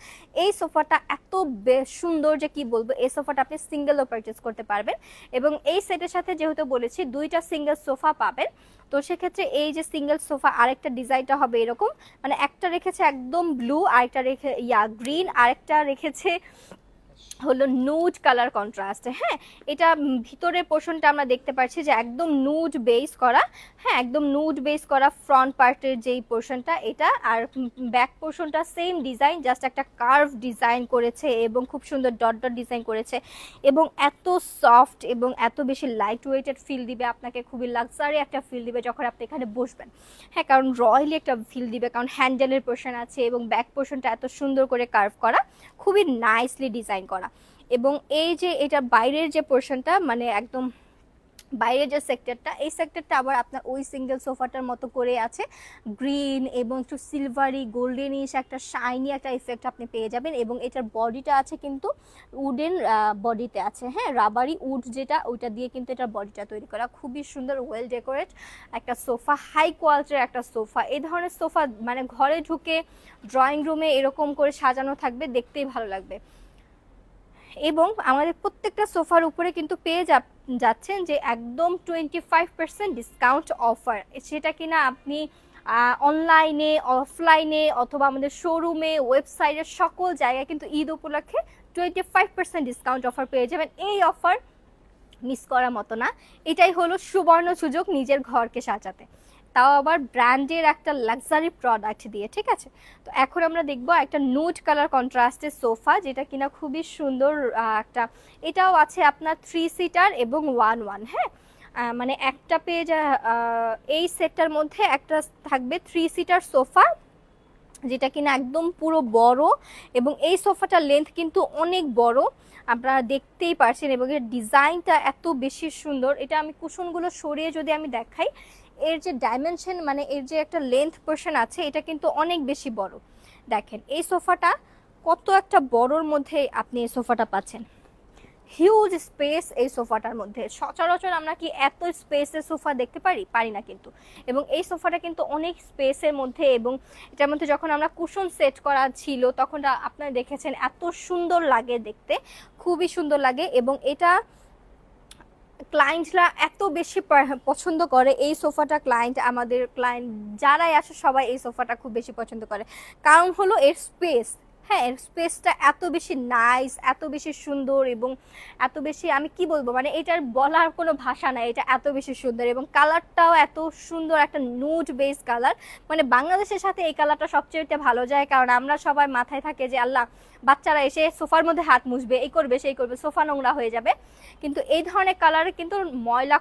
এই সোফাটা এত বেশ সুন্দর যে কি বলবো, এই সোফাটা আপনি সিঙ্গেলও পারচেস করতে পারবেন, এবং এই সেটের সাথে যেহেতু বলেছি দুইটা সিঙ্গেল সোফা পাবেন, তো সেক্ষেত্রে এই যে সিঙ্গেল সোফা আরেকটা ডিজাইনটা হবে এরকম, মানে একটা রেখেছে একদম ব্লু, আরেকটা রেখে গ্রিন, আরেকটা রেখেছে হলো নুড কালার কন্ট্রাস্টে। হ্যাঁ, এটা ভিতরের পোর্শনটা আমরা দেখতে পাচ্ছি যে একদম নুড বেস করা। হ্যাঁ, একদম নুড বেস করা ফ্রন্ট পার্টের যেই পোর্শনটা এটা, আর ব্যাক পোর্শনটা সেম ডিজাইন, জাস্ট একটা কার্ভ ডিজাইন করেছে এবং খুব সুন্দর ডট ডট ডিজাইন করেছে এবং এত সফট এবং এত বেশি লাইট ওয়েটেড ফিল দিবে আপনাকে, খুবই লাক্সারি একটা ফিল দিবে যখন আপনি এখানে বসবেন। হ্যাঁ, কারণ রয়্যালি একটা ফিল দিবে, কারণ হ্যান্ডেলের পোর্শন আছে এবং ব্যাক পোর্শনটা এত সুন্দর করে কার্ভ করা, খুবই নাইসলি ডিজাইন করা। এবং এই যে এটা বাইরের যে পোর্শনটা, মানে একদম বাইরের যে সেক্টরটা, এই সেক্টরটা আবার আপনার ওই সিঙ্গেল সোফাটার মতো করে আছে, গ্রিন এবং একটু সিলভারি গোল্ডেনিশ একটা শাইনি একটা ইফেক্ট আপনি পেয়ে যাবেন। এবং এটার বডিটা আছে কিন্তু উডেন বডিতে আছে। হ্যাঁ, রাবারি উড যেটা, ওইটা দিয়ে কিন্তু এটার বডিটা তৈরি করা, খুবই সুন্দর ওয়েল ডেকোরেট একটা সোফা, হাই কোয়ালিটির একটা সোফা। এই ধরনের সোফা মানে ঘরে ঢুকে ড্রয়িং রুমে এরকম করে সাজানো থাকবে, দেখতেই ভালো লাগবে। এবং আমাদের প্রত্যেকটা সোফার উপরে কিন্তু পেয়ে যাচ্ছেন যে একদম 25% ডিসকাউন্ট অফার, সেটা কিনা আপনি অনলাইনে, অফলাইনে অথবা আমাদের শোরুমে, ওয়েবসাইটে, সকল জায়গায় কিন্তু ঈদ উপলক্ষে 25% ডিসকাউন্ট অফার পেয়ে যাবেন। এই অফার মিস করার মতো না, এটাই হলো সুবর্ণ সুযোগ নিজের ঘরকে সাজাতে, তাও আবার ব্র্যান্ডের একটা লাক্সারি প্রোডাক্ট দিয়ে। ঠিক আছে, তো এখন আমরা দেখবো একটা নুড কালার কন্ট্রাস্টের সোফা, যেটা কিনা খুবই সুন্দর একটা, এটাও আছে আপনার 3 সিটার এবং 1-1। হ্যাঁ, মানে একটা পেজ, এই সেটটার মধ্যে একটা থাকবে 3 সিটার সোফা, যেটা কিনা একদম পুরো বড়, এবং এই সোফাটার লেন্থ কিন্তু অনেক বড়, আপনারা দেখতেই পারছেন, এবং এর ডিজাইনটা এত বেশি সুন্দর। এটা আমি কুশনগুলো সরিয়ে যদি আমি দেখাই, এর যে ডাইমেনশন, মানে এর যে একটা লেন্থ পোর্শন আছে, এটা কিন্তু অনেক বেশি বড়। দেখেন এই সোফাটা কত একটা বড়র মধ্যে আপনি এই সোফাটা পাচ্ছেন, হিউজ স্পেস এই সোফাটার মধ্যে। সচরাচর আমরা কি এত স্পেসের সোফা দেখতে পারি না কিন্তু, এবং এই সোফাটা কিন্তু অনেক স্পেসের মধ্যে, এবং এটার মধ্যে যখন আমরা কুশন সেট করা ছিল তখন আপনারা দেখেছেন এত সুন্দর লাগে দেখতে, খুবই সুন্দর লাগে। এবং এটা ক্লায়েন্টরা এত বেশি পছন্দ করে এই সোফাটা, আমাদের ক্লায়েন্ট যারাই আসে সবাই এই সোফাটা খুব বেশি পছন্দ করে, কারণ হলো এর স্পেস। হ্যাঁ, এর স্পেসটা এত বেশি নাইস, এত বেশি সুন্দর, এবং এত বেশি, আমি কি বলবো, মানে এটার বলার কোনো ভাষা নাই, এটা এত বেশি সুন্দর। এবং কালারটাও এত সুন্দর, একটা নুড বেস কালার, মানে বাংলাদেশের সাথে এই কালারটা সবচেয়ে ভালো যায়, কারণ আমরা সবাই মাথায় থাকে যে আল্লাহ বাচ্চারা এসে সোফার মধ্যে হাত মুছবে, এই করবে সেই করবে, সোফা নোংরা হয়ে যাবে। কিন্তু এই ধরনের কালারে কিন্তু ময়লা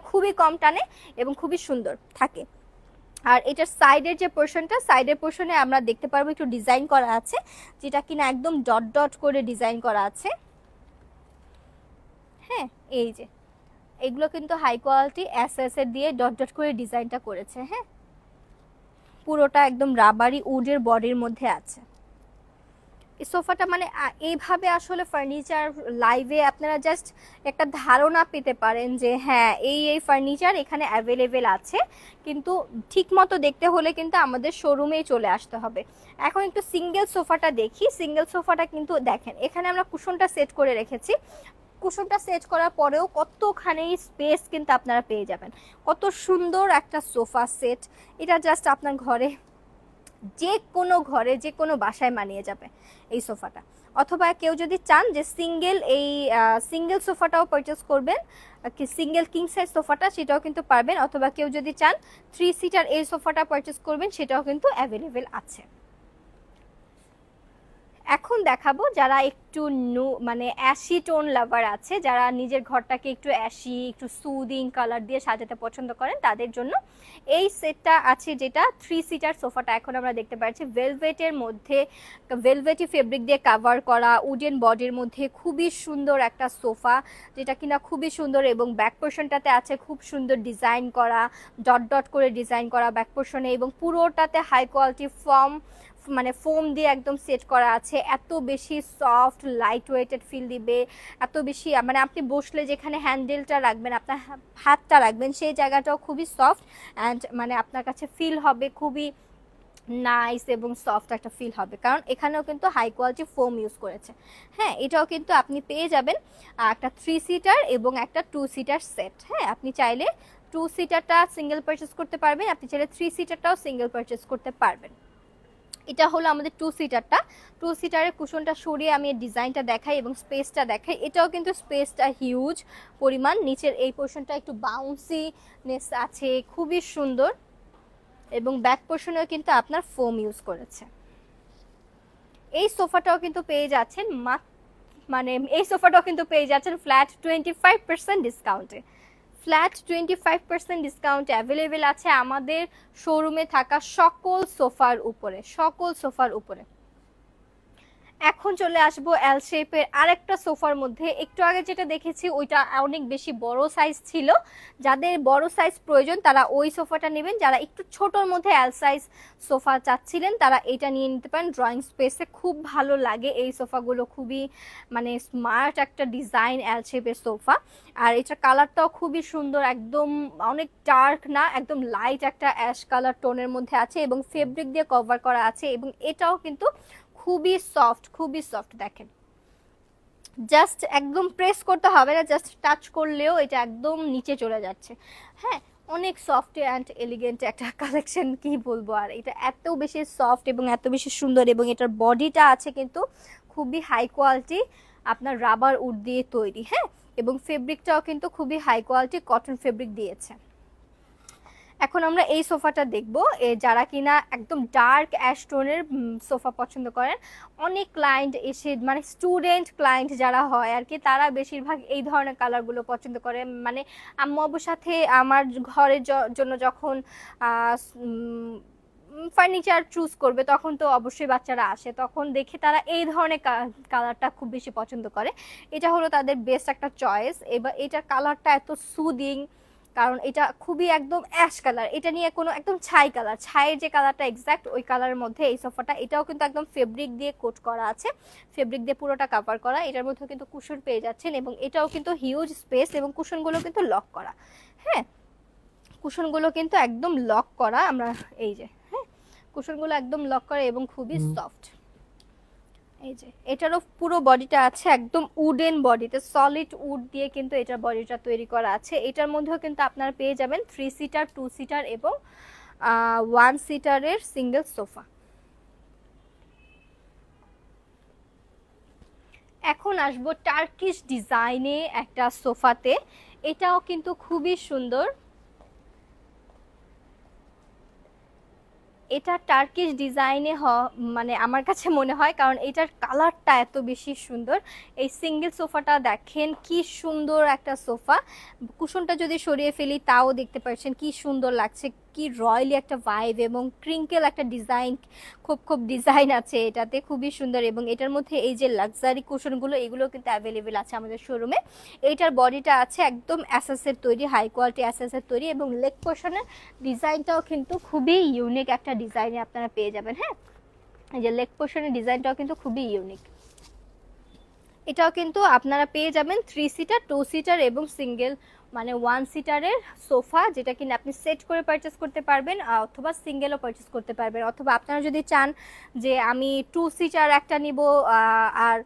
খুবই কম টানে এবং খুবই সুন্দর থাকে। আর এটার সাইডের যে পোর্শনটা, সাইডের পোর্শনে আমরা দেখতে পারবো একটু ডিজাইন করা আছে, যেটা কিনা একদম ডট ডট করে ডিজাইন করা আছে। হ্যাঁ, এই যে এগুলো কিন্তু হাই কোয়ালিটি এসএস এর দিয়ে ডট ডট করে ডিজাইনটা করেছে। হ্যাঁ, পুরোটা একদম রাবারি উডের বডির মধ্যে আছে এই সোফাটা। মানে এইভাবে আসলে ফার্নিচার লাইভে আপনারা জাস্ট একটা ধারণা পেতে পারেন যে হ্যাঁ, এই ফার্নিচার এখানে অ্যাভেলেবেল আছে, কিন্তু ঠিক মতো দেখতে হলে কিন্তু আমাদের শোরুমেই চলে আসতে হবে। এখন একটু সিঙ্গেল সোফাটা দেখি। সিঙ্গেল সোফাটা কিন্তু দেখেন, এখানে আমরা কুশনটা সেট করে রেখেছি, কুশনটা সেট করার পরেও কতখানি স্পেস কিন্তু আপনারা পেয়ে যাবেন। কত সুন্দর একটা সোফা সেট, এটা জাস্ট আপনার ঘরে, যে কোনো বাসায় মানিয়ে যাবে এই সোফাটা। অথবা কেউ যদি চান যে সিঙ্গেল সোফাটাও পারচেস করবেন, সিঙ্গেল কিং সাইজ সোফাটা, সেটাও কিন্তু পারবেন। অথবা কেউ যদি চান 3 সিটার এই সোফাটা পারচেস করবেন, সেটাও কিন্তু অ্যাভেলেবেল আছে। এখন দেখাবো যারা একটু মানে অ্যাশি টোন লাভার আছে, যারা নিজের ঘরটাকে একটু অ্যাশি, একটু সুদিং কালার দিয়ে সাজাতে পছন্দ করেন, তাদের জন্য এই সেটটা আছে, যেটা 3 সিটার সোফাটা এখন আমরা দেখতে পাচ্ছি ভেলভেটের মধ্যে, ভেলভেটি ফেব্রিক দিয়ে কাভার করা, উডেন বডির মধ্যে খুবই সুন্দর একটা সোফা, যেটা কিনা খুবই সুন্দর। এবং ব্যাক পোর্শনটাতে আছে খুব সুন্দর ডিজাইন করা, ডট ডট করে ডিজাইন করা ব্যাক পোর্শনে, এবং পুরোটাতে হাই কোয়ালিটি ফোম দিয়ে একদম সেট করা আছে। এত বেশি সফট লাইট ওয়েটেড ফিল দিবে, এত বেশি, মানে আপনি বসলে যেখানে হ্যান্ডেলটা রাখবেন, আপনার হাতটা রাখবেন, সেই জায়গাটাও খুবই সফট অ্যান্ড মানে আপনার কাছে ফিল হবে খুবই নাইস এবং সফট একটা ফিল হবে, কারণ এখানেও কিন্তু হাই কোয়ালিটি ফোম ইউজ করেছে। হ্যাঁ, এটাও কিন্তু আপনি পেয়ে যাবেন একটা 3 সিটার এবং একটা 2 সিটার সেট। হ্যাঁ, আপনি চাইলে 2 সিটারটা সিঙ্গেল পারচেস করতে পারবেন, আপনি চাইলে 3 সিটারটাও সিঙ্গেল পারচেস করতে পারবেন। এটা হলো আমাদের 2 সিটারটা। 2 সিটারের কুশনটা সরিয়ে আমি ডিজাইনটা দেখাই এবং স্পেসটা দেখাই। এটাও কিন্তু স্পেসটা হিউজ পরিমাণ, নিচের এই পোর্শনটা একটু বাউন্সিনেস আছে, খুবই সুন্দর। এবং ব্যাক পোর্শনেও কিন্তু আপনার ফোম ইউজ করেছে। এই সোফাটাও কিন্তু পেয়ে যাচ্ছেন মানে এই সোফাটাও কিন্তু পেয়ে যাচ্ছেন ফ্ল্যাট 25% ডিসকাউন্টে। ফ্ল্যাট 25% ডিসকাউন্ট অ্যাভেলেবেল আছে আমাদের শোরুমে থাকা সকল সোফার উপরে। এখন চলে আসবো এল শেপের আরেকটা সোফার মধ্যে। একটু আগে যেটা দেখেছি ওইটা অনেক বেশি বড় সাইজ ছিল, যাদের বড় সাইজ প্রয়োজন তারা ওই সোফাটা নেবেন। যারা একটু ছোটর মধ্যে এল সাইজ সোফা চাচ্ছিলেন তারা এটা নিয়ে নিতে পারেন। ড্রয়িং স্পেসে খুব ভালো লাগে এই সোফাগুলো, খুবই মানে স্মার্ট একটা ডিজাইন এল শেপের সোফা। আর এটার কালারটাও খুবই সুন্দর, একদম অনেক ডার্ক না, একদম লাইট একটা অ্যাশ কালার টোনের মধ্যে আছে এবং ফেব্রিক দিয়ে কভার করা আছে। এবং এটাও কিন্তু খুবই সফট দেখেন, জাস্ট একদম প্রেস করতে হবে না, জাস্ট টাচ করলেও এটা একদম নিচে চলে যাচ্ছে। হ্যাঁ, অনেক সফট অ্যান্ড এলিগেন্ট একটা কালেকশন, কি বলবো আর। এটা এত বেশি সফট এবং এত বেশি সুন্দর, এবং এটার বডিটা আছে কিন্তু খুবই হাই কোয়ালিটি আপনার রাবার উড দিয়ে তৈরি। হ্যাঁ, এবং ফেব্রিকটাও কিন্তু খুবই হাই কোয়ালিটি কটন ফেব্রিক দিয়েছে। এখন আমরা এই সোফাটা দেখব। যারা কিনা একদম ডার্ক অ্যাশ টোনের সোফা পছন্দ করেন, অনেক ক্লায়েন্ট এসে মানে স্টুডেন্ট ক্লায়েন্ট যারা হয় আর কি, তারা বেশিরভাগ এই ধরনের কালারগুলো পছন্দ করে। মানে আম্মু আব্বুর সাথে আমার ঘরের জন্য যখন ফার্নিচার চুজ করবে তখন তো অবশ্যই বাচ্চারা আসে, তখন দেখে তারা এই ধরনের কালারটা খুব বেশি পছন্দ করে। এটা হলো তাদের বেস্ট একটা চয়েস। এবার এটার কালারটা এত সুদিং, কারণ এটা খুবই একদম অ্যাশ কালার, এটা নিয়ে কোনো একদম ছাই কালার, ছাইয়ের যে কালারটা এক্স্যাক্ট ওই কালারের মধ্যে এই সোফাটা। এটাও কিন্তু একদম ফেব্রিক দিয়ে কোট করা আছে, ফেব্রিক দিয়ে পুরোটা কাভার করা। এটার মধ্যে কিন্তু কুশন পেয়ে যাচ্ছেন এবং এটাও কিন্তু হিউজ স্পেস এবং কুশনগুলো কিন্তু লক করা। হ্যাঁ, কুশনগুলো কিন্তু একদম লক করা, আমরা এই যে হ্যাঁ কুশনগুলো একদম লক করা এবং খুবই সফট। এই যে এটারও পুরো বডিটা আছে একদম উডেন বডিতে, সলিড উড দিয়ে কিন্তু এটার বডিটা তৈরি করা আছে। এটার মধ্যেও কিন্তু আপনারা পেয়ে যাবেন 3 সিটার, 2 সিটার এবং 1 সিটারের সিঙ্গেল সোফা। এখন আসবো টার্কিশ ডিজাইনে একটা সোফাতে। এটাও কিন্তু খুবই সুন্দর, এটা টার্কিশ ডিজাইনে মানে আমার কাছে মনে হয়, কারণ এটার কালারটা এত বেশি সুন্দর। এই সিঙ্গেল সোফাটা দেখেন কি সুন্দর একটা সোফা, কুশনটা যদি সরিয়ে ফেলি তাও দেখতে পাচ্ছেন কি সুন্দর লাগছে, কি রয়্যালি একটা ভাইব এবং ক্রিঙ্কেল একটা ডিজাইন, খুব ডিজাইন আছে এটাতে, খুবই সুন্দর। এবং এটার মধ্যে এই যে লাক্সারি কুশনগুলো এগুলো কিন্তু অ্যাভেলেবেল আছে আমাদের শোরুমে। এইটার বডিটা আছে একদম অ্যাসেসের তৈরি, হাই কোয়ালিটি অ্যাসেসের তৈরি, এবং লেগ পোর্শনের ডিজাইনটাও কিন্তু খুবই ইউনিক একটা ডিজাইনে আপনারা পেয়ে যাবেন। হ্যাঁ, এই যে লেগ পোর্শনের ডিজাইনটাও কিন্তু খুবই ইউনিক। এটাও কিন্তু আপনারা পেয়ে যাবেন 3 সিটার, 2 সিটার এবং সিঙ্গেল মানে 1 সিটারের সোফা, যেটা কিনা আপনি সেট করে পারচেস করতে পারবেন অথবা সিঙ্গেলও পারচেস করতে পারবেন। অথবা আপনারা যদি চান যে আমি 2 সিটার একটা নিব আর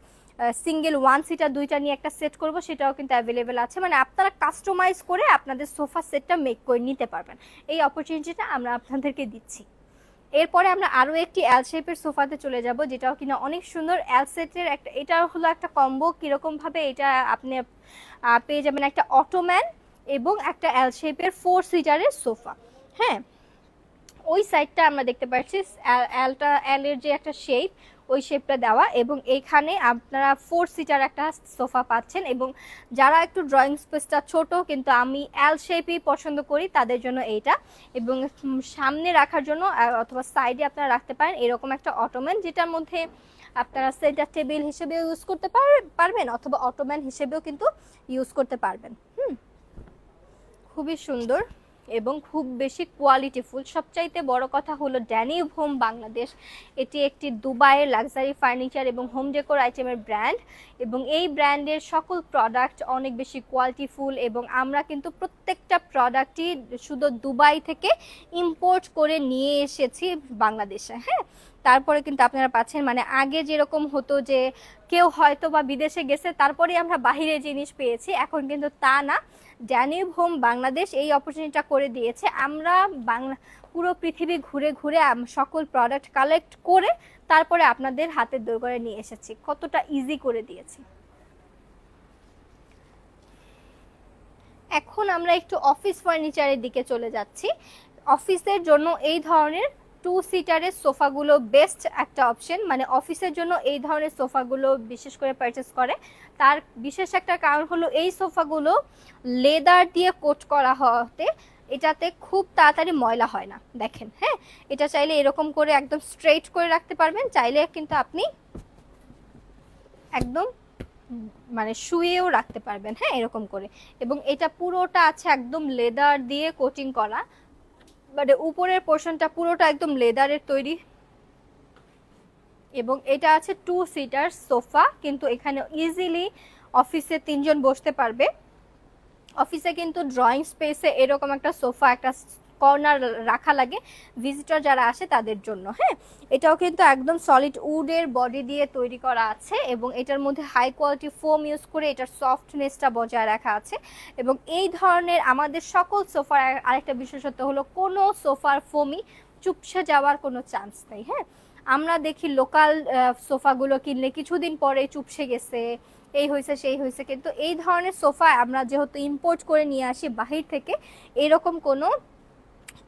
সিঙ্গেল 1 সিটার দুইটা নিয়ে একটা সেট করব, সেটাও কিন্তু অ্যাভেলেবেল আছে। মানে আপনারা কাস্টমাইজ করে আপনাদের সোফা সেটটা মেক করে নিতে পারবেন, এই অপরচুনিটিটা আমরা আপনাদেরকে দিচ্ছি। এরপরে আমরা আরো একটি এল শেপের সোফাতে চলে যাব, যেটাও কিনা অনেক সুন্দর। এল সেটের একটা, এটা হলো একটা কম্বো। কিরকম ভাবে এটা আপনি পেয়ে যাবেন একটা অটোম্যান এবং একটা এল শেপের 4 সিটারের সোফা। হ্যাঁ, ওই সাইডটা আমরা দেখতে পাচ্ছি এল এর যে একটা শেপ, ওই শেপটা দেওয়া, এবং এইখানে আপনারা 4 সিটার একটা সোফা পাচ্ছেন। এবং যারা একটু ড্রয়িং স্পেসটা ছোট কিন্তু আমি এল শেপই পছন্দ করি তাদের জন্য এইটা। এবং সামনে রাখার জন্য অথবা সাইডে আপনারা রাখতে পারেন এরকম একটা অটোম্যান, যেটার মধ্যে আপনারা সেন্টার টেবিল হিসেবেও ইউজ করতে পারবেন অথবা অটোম্যান হিসেবেও কিন্তু ইউজ করতে পারবেন। খুবই সুন্দর এবং খুব বেশি কোয়ালিটিফুল। সবচাইতে বড় কথা হলো ড্যানিভ হোম বাংলাদেশ, এটি একটি দুবাইয়ের লাক্সারি ফার্নিচার এবং হোম ডেকোর আইটেমের ব্র্যান্ড, এবং এই ব্র্যান্ডের সকল প্রোডাক্ট অনেক বেশি কোয়ালিটিফুল। এবং আমরা কিন্তু প্রত্যেকটা প্রোডাক্টই শুধু দুবাই থেকে ইম্পোর্ট করে নিয়ে এসেছি বাংলাদেশে। হ্যাঁ, তারপরে কিন্তু আপনারা পাচ্ছেন, মানে আগে যেরকম হতো যে কেউ হয়তো বা বিদেশে গেছে তারপরে আমরা বাহিরে জিনিস পেয়েছি, এখন কিন্তু তা না। ড্যানিভ হোম বাংলাদেশ এই অপরচুনিটিটা করে দিয়েছে। আমরা পুরো পৃথিবী ঘুরে ঘুরে সকল প্রোডাক্ট কালেক্ট করে তারপরে আপনাদের হাতের দোরগোড়ায় নিয়ে এসেছি। কতটা ইজি করে দিয়েছি। এখন আমরা একটু অফিস ফার্নিচারের দিকে চলে যাচ্ছি। অফিসের জন্য এই ধরনের 2 সিটারের সোফাগুলো বেস্ট একটা অপশন। মানে অফিসের জন্য এই ধরনের সোফাগুলো বিশেষ করে পারচেস করে, তার বিশেষ একটা কারণ হলো এই সোফাগুলো লেদার দিয়ে কোট করা হতে এটাতে খুব তাড়াতাড়ি ময়লা হয় না। দেখেন, হ্যাঁ, এটা চাইলে এরকম করে একদম স্ট্রেট করে রাখতে পারবেন, চাইলে কিন্তু আপনি একদম মানে শুয়েও রাখতে পারবেন, হ্যাঁ, এরকম করে। এবং এটা পুরোটা আছে একদম লেদার দিয়ে কোটিং করা, মানে উপরের পোর্শনটা পুরোটা একদম লেদারের তৈরি। এবং এটা আছে 2 সিটার সোফা, কিন্তু এখানে ইজিলি অফিসে 3 জন বসতে পারবে। অফিসে কিন্তু ড্রয়িং স্পেসে এরকম একটা সোফা, একটা কর্নার রাখা লাগে ভিজিটর যারা আসে তাদের জন্য, হ্যাঁ। এটাও কিন্তু একদম সলিড উডের বডি দিয়ে তৈরি করা আছে এবং এটার মধ্যে হাই কোয়ালিটি ফোম ইউজ করে এটার সফটনেসটা বজায় রাখা আছে। এবং এই ধরনের আমাদের সকল সোফার আরেকটা বিশেষত্ব হলো কোনো সোফার ফোমই চুপসে যাওয়ার কোনো চান্স নেই, হ্যাঁ। আমরা দেখি লোকাল সোফাগুলো কিনলে কিছুদিন পরে চুপসে গেছে, এই হয়েছে সেই হয়েছে, কিন্তু এই ধরনের সোফা আমরা যেহেতু ইম্পোর্ট করে নিয়ে আসি বাহির থেকে, এরকম কোনো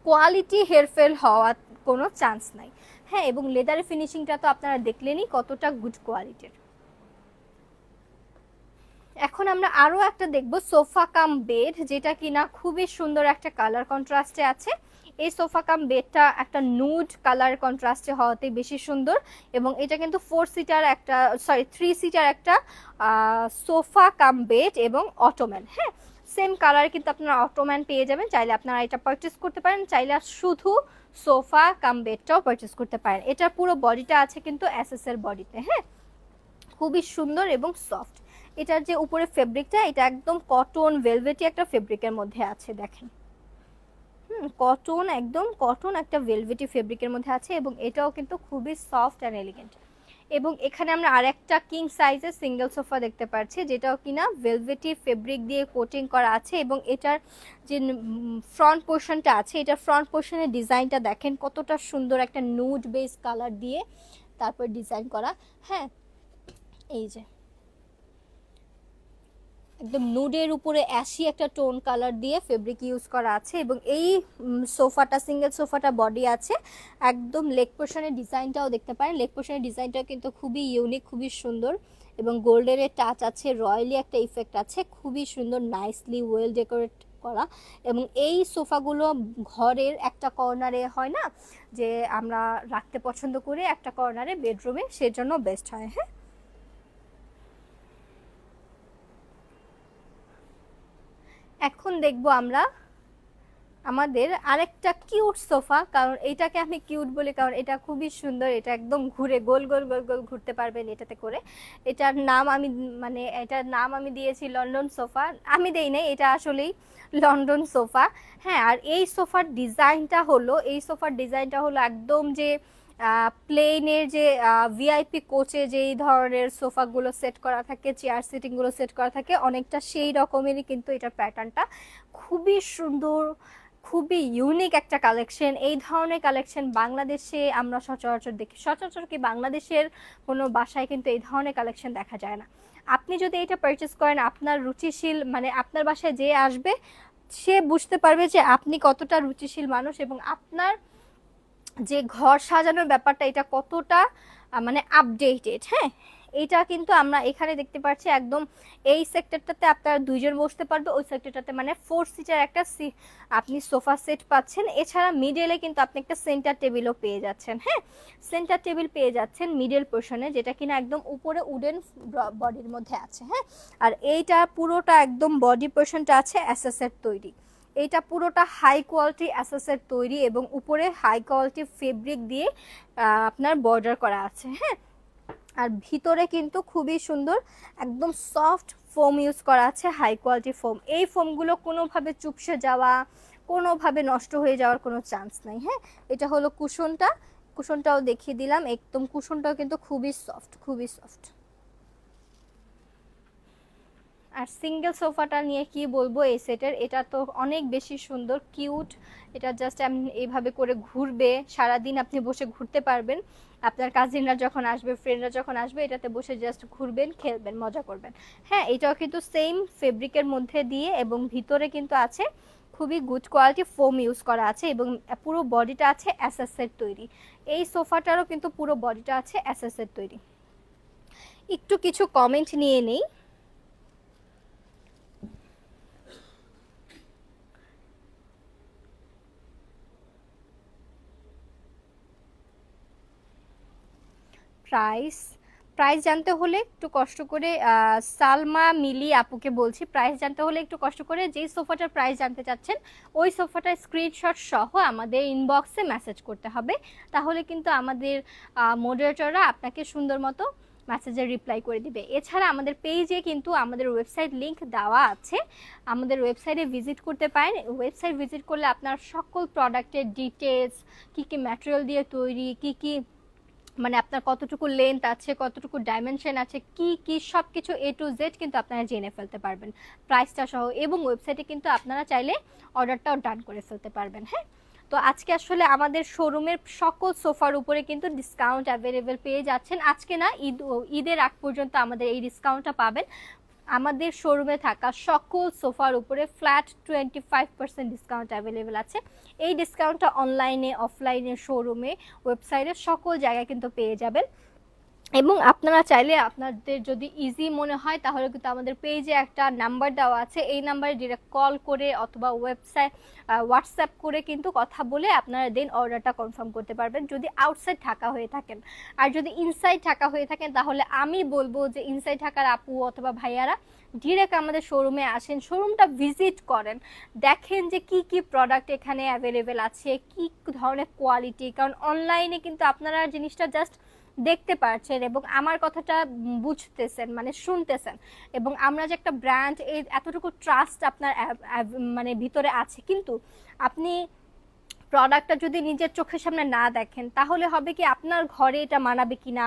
কোয়ালিটি হেরফেল হওয়ার কোনো চান্স নাই, হ্যাঁ। এবং লেদারের ফিনিশিংটা তো আপনারা দেখলেনই কতটা গুড কোয়ালিটির। এখন আমরা আরো একটা দেখব সোফা কাম বেড, যেটা কিনা খুবই সুন্দর একটা কালার কন্ট্রাস্টে আছে। এই সোফা কাম বেডটা একটা নুড কালার কন্ট্রাস্টে হওয়াতে বেশি সুন্দর। এবং এটা কিন্তু 3 সিটার একটা সোফা কাম বেড এবং অটোম্যান, হ্যাঁ, সেম কালার কিন্তু আপনারা অটোম্যান পেয়ে যাবেন। চাইলে আপনারা এটা পারচেস করতে পারেন, চাইলে শুধু সোফা কাম বেডটাও পারচেস করতে পারেন। এটার পুরো বডিটা আছে কিন্তু এসএসএর বডিতে, হ্যাঁ, খুবই সুন্দর এবং সফট। এটার যে উপরে ফেব্রিকটা, এটা একদম কটন ভেলভেটি একটা ফেব্রিকের মধ্যে আছে, দেখেন, কটন, একদম কটন একটা ভেলভেটি ফেব্রিকের মধ্যে আছে এবং এটাও কিন্তু খুবই সফট অ্যান্ড এলিগেন্ট। এবং এখানে আমরা আরেকটা কিং সাইজের সিঙ্গেল সোফা দেখতে পাচ্ছি, যেটাও কিনা ভেলভেটি ফেব্রিক দিয়ে কোটিং করা আছে। এবং এটার যে ফ্রন্ট পোর্শনটা আছে, এটা ফ্রন্ট পোর্শনের ডিজাইনটা দেখেন কতটা সুন্দর, একটা নুড বেস কালার দিয়ে তারপর ডিজাইন করা, হ্যাঁ। এই যে একদম নুডের উপরে অ্যাশি একটা টোন কালার দিয়ে ফেব্রিক ইউজ করা আছে। এবং এই সোফাটা, সিঙ্গেল সোফাটা বডি আছে একদম লেগ পোর্শনের ডিজাইনটাও দেখতে পারেন। লেগ পোর্শনের ডিজাইনটাও কিন্তু খুবই ইউনিক, খুবই সুন্দর এবং গোল্ডেনের টাচ আছে, রয়্যালি একটা ইফেক্ট আছে, খুবই সুন্দর, নাইসলি ওয়েল ডেকোরেট করা। এবং এই সোফাগুলো ঘরের একটা কর্নারে হয় না যে আমরা রাখতে পছন্দ করি একটা কর্নারে বেডরুমে, সেজন্য বেস্ট হয়, হ্যাঁ। এখন দেখবো আমরা আমাদের আরেকটা কিউট সোফা, কারণ এটাকে আমি কিউট বলি কারণ এটা খুবই সুন্দর, এটা একদম ঘুরে গোল গোল গোল গোল ঘুরতে পারবেন এটাতে করে। এটার নাম আমি দিয়েছি লন্ডন সোফা, আমি দেই নাই, এটা আসলেই লন্ডন সোফা, হ্যাঁ। আর এই সোফার ডিজাইনটা হলো একদম যে প্লেনের যে ভিআইপি কোচে যেই ধরনের সোফাগুলো সেট করা থাকে, চেয়ার সিটিংগুলো সেট করা থাকে, অনেকটা সেই রকমেরই কিন্তু এটার প্যাটার্নটা। খুবই সুন্দর, খুবই ইউনিক একটা কালেকশন। এই ধরনের কালেকশন বাংলাদেশে আমরা সচরাচর দেখি, সচরাচর কি বাংলাদেশের কোনো বাসায় কিন্তু এই ধরনের কালেকশন দেখা যায় না। আপনি যদি এটা পারচেস করেন, আপনার রুচিশীল, মানে আপনার বাসায় যে আসবে সে বুঝতে পারবে যে আপনি কতটা রুচিশীল মানুষ এবং আপনার যে ঘর সাজানোর ব্যাপারটা এটা কতটা মানে আপডেটেড, হ্যাঁ। এটা কিন্তু আমরা এখানে দেখতে পাচ্ছি একদম এই সেক্টরটাতে আপনারা 2 জন বসতে পারবে, ওই সেক্টরটাতে মানে 4 সিটার একটা আপনি সোফা সেট পাচ্ছেন। এছাড়া মিডলে কিন্তু আপনি একটা সেন্টার টেবিলও পেয়ে যাচ্ছেন, হ্যাঁ, সেন্টার টেবিল পেয়ে যাচ্ছেন মিডল পোর্শনে, যেটা কিনা একদম উপরে উডেন বডির মধ্যে আছে, হ্যাঁ। আর এইটা পুরোটা একদম বডি পোর্শনটা আছে এসএসএর তৈরি, এইটা পুরোটা হাই কোয়ালিটি এসএসএর তৈরি এবং উপরে হাই কোয়ালিটি ফেব্রিক দিয়ে আপনার বর্ডার করা আছে, হ্যাঁ। আর ভিতরে কিন্তু খুবই সুন্দর একদম সফট ফোম ইউজ করা আছে, হাই কোয়ালিটি ফোম। এই ফোমগুলো কোনোভাবে চুপসে যাওয়া, কোনোভাবে নষ্ট হয়ে যাওয়ার কোনো চান্স নাই, হ্যাঁ। এটা হলো কুশনটাও দেখিয়ে দিলাম, একদম কুশনটাও কিন্তু খুবই সফট, খুবই সফট। আর সিঙ্গেল সোফাটা নিয়ে কি বলবো, এই সেটের এটা তো অনেক বেশি সুন্দর, কিউট। এটা জাস্ট এইভাবে করে ঘুরবে, সারাদিন আপনি বসে ঘুরতে পারবেন। আপনার কাজিনরা যখন আসবে, ফ্রেন্ডরা যখন আসবে, এটাতে বসে জাস্ট ঘুরবেন, খেলবেন, মজা করবেন। হ্যাঁ, এটাও কিন্তু সেম ফেব্রিকের মধ্যে দিয়ে, এবং ভিতরে কিন্তু আছে খুবই গুড কোয়ালিটি ফোম ইউজ করা আছে, এবং পুরো বডিটা আছে এসএসের তৈরি। এই সোফাটারও কিন্তু পুরো বডিটা আছে এসএসের তৈরি। একটু কিছু কমেন্ট নিয়ে নেই। প্রাইস প্রাইস জানতে হলে একটু কষ্ট করে, সালমা মিলি আপুকে বলছি, প্রাইস জানতে হলে একটু কষ্ট করে যেই সোফাটার প্রাইস জানতে চাচ্ছেন ওই সোফাটার স্ক্রিনশট সহ আমাদের ইনবক্সে মেসেজ করতে হবে। তাহলে কিন্তু আমাদের মডারেটররা আপনাকে সুন্দর মতো মেসেজের রিপ্লাই করে দিবে। এছাড়া আমাদের পেজে কিন্তু আমাদের ওয়েবসাইট লিংক দেওয়া আছে, আমাদের ওয়েবসাইটে ভিজিট করতে পারেন। ওয়েবসাইট ভিজিট করলে আপনার সকল প্রোডাক্টের ডিটেলস, কী কী ম্যাটেরিয়াল দিয়ে তৈরি, কী কী মানে আপনার কতটুকু লেন্থ আছে, কতটুকু ডাইমেনশন আছে, কি কি সব কিছু A to Z কিন্তু আপনারা জেনে ফেলতে পারবেন প্রাইসটা সহ, এবং ওয়েবসাইটে কিন্তু আপনারা চাইলে অর্ডারটাও ডান করে ফেলতে পারবেন। হ্যাঁ, তো আজকে আসলে আমাদের শোরুমের সকল সোফার উপরে কিন্তু ডিসকাউন্ট অ্যাভেলেবেল পেয়ে যাচ্ছেন। আজকে না, ঈদের আগ পর্যন্ত আমাদের এই ডিসকাউন্টটা পাবেন। আমাদের শোরুমে থাকা সকল সোফার উপরে ফ্ল্যাট 25% ডিসকাউন্ট অ্যাভেলেবেল আছে। এই ডিসকাউন্টটা অনলাইনে, অফলাইনে, শোরুমে, ওয়েবসাইটে সকল জায়গায় কিন্তু পেয়ে যাবেন। এবং আপনারা চাইলে আপনাদের যদি ইজি মনে হয় তাহলে কিন্তু আমাদের পেজে একটা নাম্বার দেওয়া আছে, এই নাম্বারে ডিরেক্ট কল করে অথবা হোয়াটসঅ্যাপ করে কিন্তু কথা বলে আপনারা দেন অর্ডারটা কনফার্ম করতে পারবেন, যদি আউটসাইড ঢাকা হয়ে থাকেন। আর যদি ইনসাইড ঢাকা হয়ে থাকেন তাহলে আমি বলবো যে ইনসাইড ঢাকার আপু অথবা ভাইয়ারা ডিরেক্ট আমাদের শোরুমে আসেন, শোরুমটা ভিজিট করেন, দেখেন যে কি কি প্রোডাক্ট এখানে অ্যাভেলেবেল আছে, কি ধরনের কোয়ালিটি। কারণ অনলাইনে কিন্তু আপনারা জিনিসটা জাস্ট দেখতে পারছেন এবং আমার কথাটা বুঝতেছেন, মানে শুনতেছেন, এবং আমরা যে একটা ব্র্যান্ড, এই এতটুকু ট্রাস্ট আপনার মানে ভিতরে আছে। কিন্তু আপনি প্রোডাক্টটা যদি নিজের চোখের সামনে না দেখেন তাহলে হবে কি, আপনার ঘরে এটা মানাবে কিনা,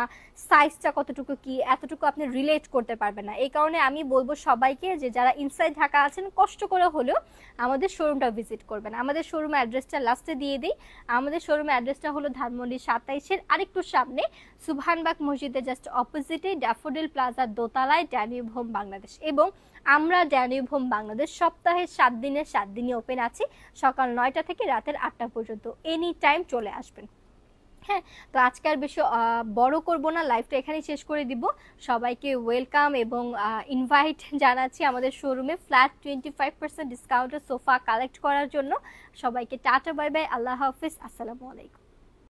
সাইজটা কতটুকু কি, এতটুকু আপনি রিলেট করতে পারবেন না। এই কারণে আমি বলবো সবাইকে যে যারা ইনসাইড ঢাকা আছেন কষ্ট করে হলেও আমাদের শোরুমটা ভিজিট করবেন। আমাদের শোরুম অ্যাড্রেসটা লাস্টে দিয়ে দিই। আমাদের শোরুম অ্যাড্রেসটা হলো ধানমন্ডি 27-এর আরেকটু সামনে সুবহানবাগ মসজিদের জাস্ট অপোজিটে ড্যাফোডিল প্লাজার দোতলায় ড্যানিউব হোম বাংলাদেশ। এবং আমরা ড্যানিউব হোম বাংলাদেশ সপ্তাহে 7 দিনের 7 দিনই ওপেন আছি, সকাল 9টা থেকে রাতের 8টা পর্যন্ত। এনি টাইম চলে আসবেন। হ্যাঁ, তো আজকে আর বেশি বড় করব না, লাইভটা এখানেই শেষ করে দিব। সবাইকে ওয়েলকাম এবং ইনভাইট জানাচ্ছি আমাদের শোরুমে ফ্ল্যাট 25% ডিসকাউন্টের সোফা কালেক্ট করার জন্য। সবাইকে টাটা, বাই বাই, আল্লাহ হাফিজ, আসসালামু আলাইকুম।